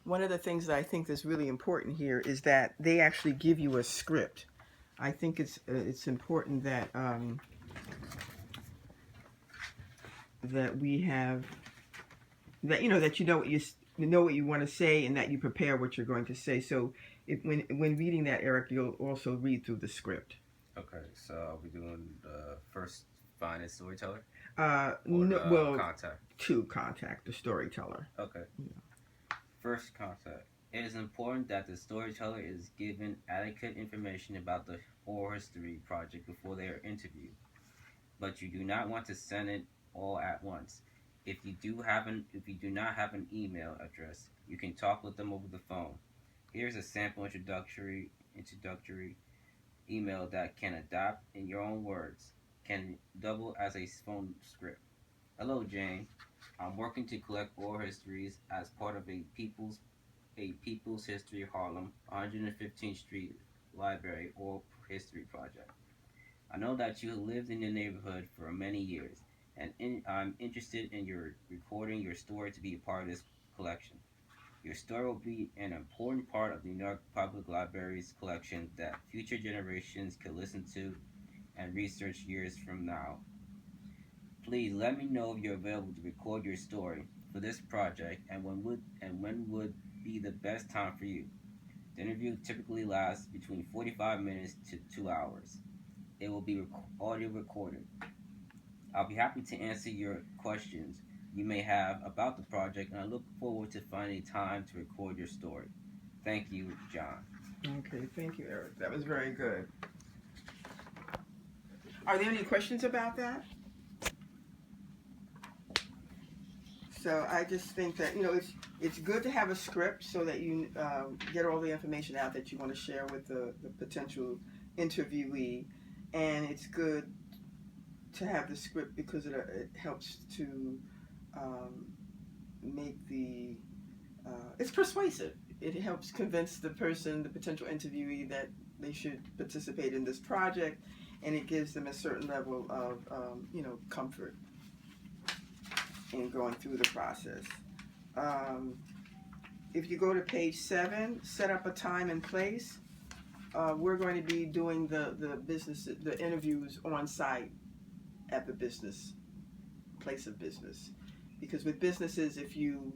one of the things that I think is really important here is that they actually give you a script. I think it's important that that we have that that you know what you want to say and that you prepare what you're going to say. So if when reading that, Eric, you'll also read through the script. Okay, so are we doing the first find a storyteller or No, the well, contact? to contact the storyteller. Okay, Yeah. first contact. It is important that the storyteller is given adequate information about the oral history project before they are interviewed, but you do not want to send it all at once. If you do not have an email address, you can talk with them over the phone. Here's a sample introductory email that can adapt in your own words, can double as a phone script. Hello, Jane. I'm working to collect oral histories as part of a People's History Harlem 115th Street Library Oral History Project. I know that you have lived in the neighborhood for many years, and I'm interested in your recording your story to be a part of this collection. Your story will be an important part of the New York Public Library's collection that future generations can listen to and research years from now. Please let me know if you're available to record your story for this project and when would be the best time for you. The interview typically lasts between 45 minutes to 2 hours. It will be audio recorded. I'll be happy to answer your questions you may have about the project, and I look forward to finding time to record your story. Thank you, John. Okay, thank you, Eric. That was very good. Are there any questions about that? So I just think that it's good to have a script so that you get all the information out that you want to share with the potential interviewee, and it's good to have the script because it helps to um, make it's persuasive. It helps convince the person, the potential interviewee, that they should participate in this project, and it gives them a certain level of comfort in going through the process. Um, if you go to page 7, set up a time and place. We're going to be doing the interviews on site at the business place of business, because with businesses, if you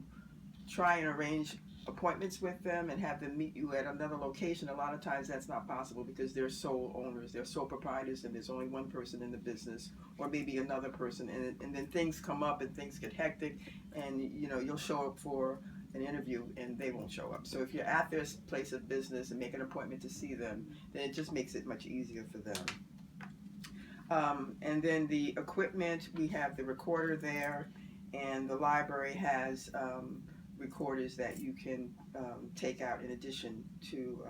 try and arrange appointments with them and have them meet you at another location, a lot of times that's not possible because they're sole owners, they're sole proprietors, and there's only one person in the business, or maybe another person, and then things come up and things get hectic, and you'll show up for an interview and they won't show up. So if you're at their place of business and make an appointment to see them, then it just makes it much easier for them. And then the equipment, we have the recorder there, and the library has recorders that you can take out in addition to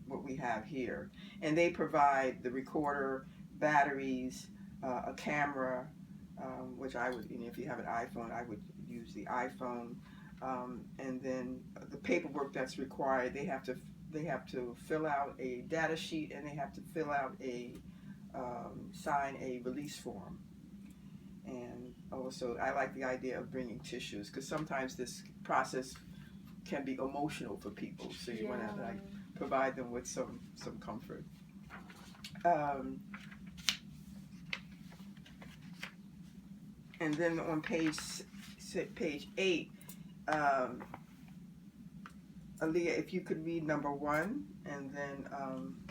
what we have here. And they provide the recorder, batteries, a camera, which I would, if you have an iPhone, I would use the iPhone. And then the paperwork that's required, they have to fill out a data sheet, and they have to fill out sign a release form. And also, I like the idea of bringing tissues because sometimes this process can be emotional for people. So you want to provide them with some comfort. Um, and then on page 8, um, Aaliyah, if you could read number 1, and then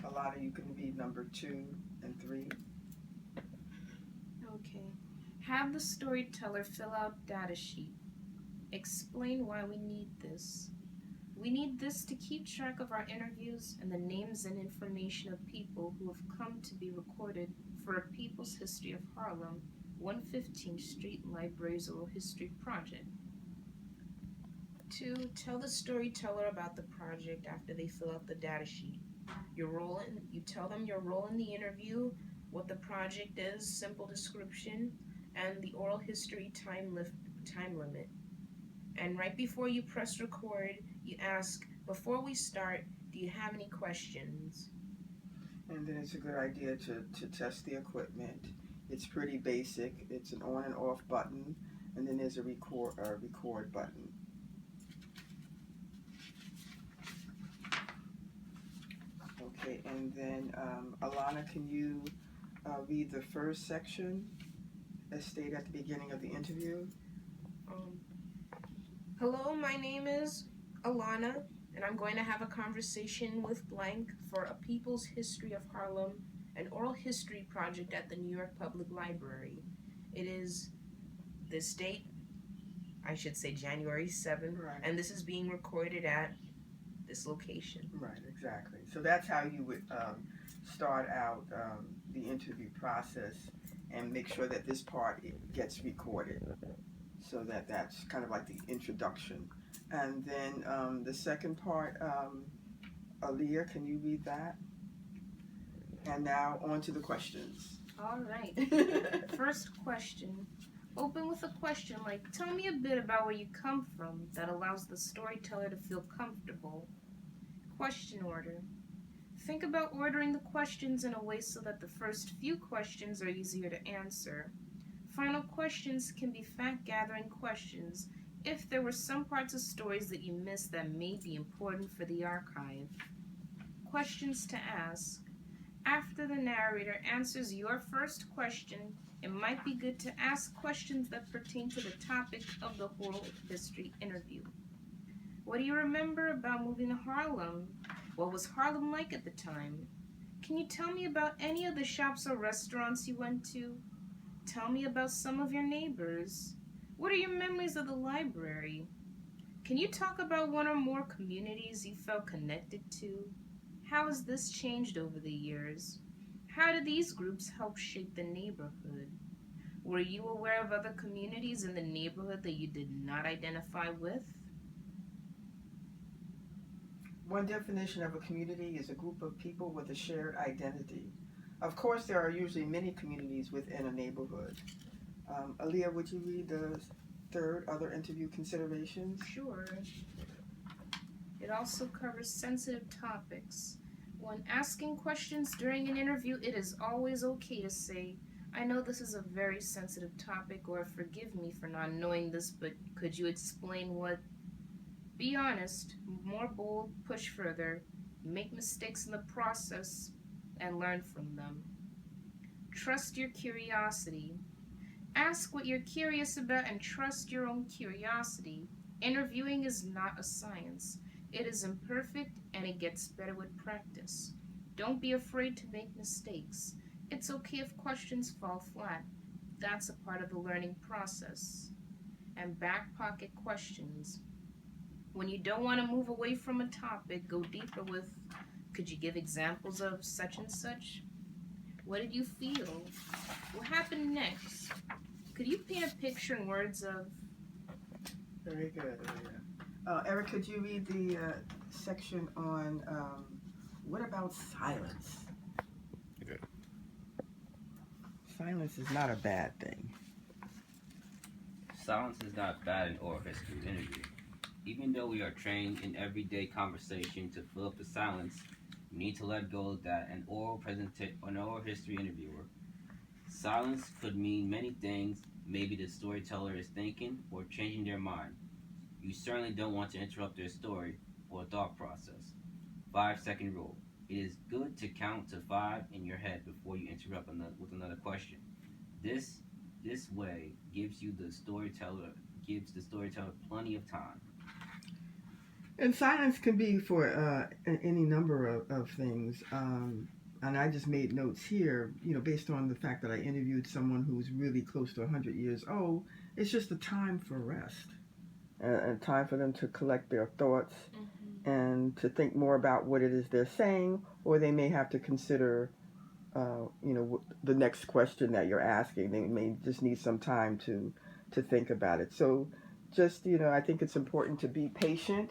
Alana, you can read number 2 and 3. Okay. Have the storyteller fill out data sheet. Explain why we need this. We need this to keep track of our interviews and the names and information of people who have come to be recorded for a People's History of Harlem 115th Street Library's Oral History Project. 2. Tell the storyteller about the project after they fill out the data sheet. You tell them your role in the interview, what the project is, simple description, and the oral history time limit. And right before you press record, you ask, before we start, do you have any questions? And then it's a good idea to test the equipment. It's pretty basic. It's an on and off button, and then there's a record button. Okay, and then Alana, can you read the first section as stated at the beginning of the interview? Um, Hello, my name is Alana, and I'm going to have a conversation with blank for a People's History of Harlem, an oral history project at the New York Public Library. It is this date, I should say January 7th, Right. and this is being recorded at this location. Right, exactly. So that's how you would start out the interview process and make sure that this part gets recorded. So that's kind of like the introduction. And then the second part, Aaliyah, can you read that? And now on to the questions. All right. First question. Open with a question like, tell me a bit about where you come from that allows the storyteller to feel comfortable. Question order. Think about ordering the questions in a way so that the first few questions are easier to answer. Final questions can be fact-gathering questions if there were some parts of stories that you missed that may be important for the archive. Questions to ask. After the narrator answers your first question, it might be good to ask questions that pertain to the topic of the oral history interview. What do you remember about moving to Harlem? What was Harlem like at the time? Can you tell me about any of the shops or restaurants you went to? Tell me about some of your neighbors. What are your memories of the library? Can you talk about one or more communities you felt connected to? How has this changed over the years? How did these groups help shape the neighborhood? Were you aware of other communities in the neighborhood that you did not identify with? One definition of a community is a group of people with a shared identity. Of course, there are usually many communities within a neighborhood. Aaliyah, would you read the third, other interview considerations? Sure. It also covers sensitive topics. When asking questions during an interview, it is always okay to say, I know this is a very sensitive topic, or forgive me for not knowing this, but could you explain what? Be honest, more bold, push further, make mistakes in the process, and learn from them. Trust your curiosity. Ask what you're curious about and trust your own curiosity. Interviewing is not a science. It is imperfect and it gets better with practice. Don't be afraid to make mistakes. It's okay if questions fall flat. That's a part of the learning process. And back pocket questions. When you don't want to move away from a topic, go deeper with, could you give examples of such and such? What did you feel? What happened next? Could you paint a picture in words of? Very good, Aaliyah. Eric, could you read the section on what about silence? Okay. Silence is not a bad thing. Silence is not bad in oral history interview. Even though we are trained in everyday conversation to fill up the silence, we need to let go that an oral history interviewer. Silence could mean many things. Maybe the storyteller is thinking or changing their mind. You certainly don't want to interrupt their story or thought process. 5-second rule. It is good to count to 5 in your head before you interrupt with another question. This way gives the storyteller plenty of time. And silence can be for any number of things. And I just made notes here, based on the fact that I interviewed someone who's really close to 100 years old. It's just a time for rest and time for them to collect their thoughts and to think more about what it is they're saying, or they may have to consider, the next question that you're asking. They may just need some time to think about it. So just, I think it's important to be patient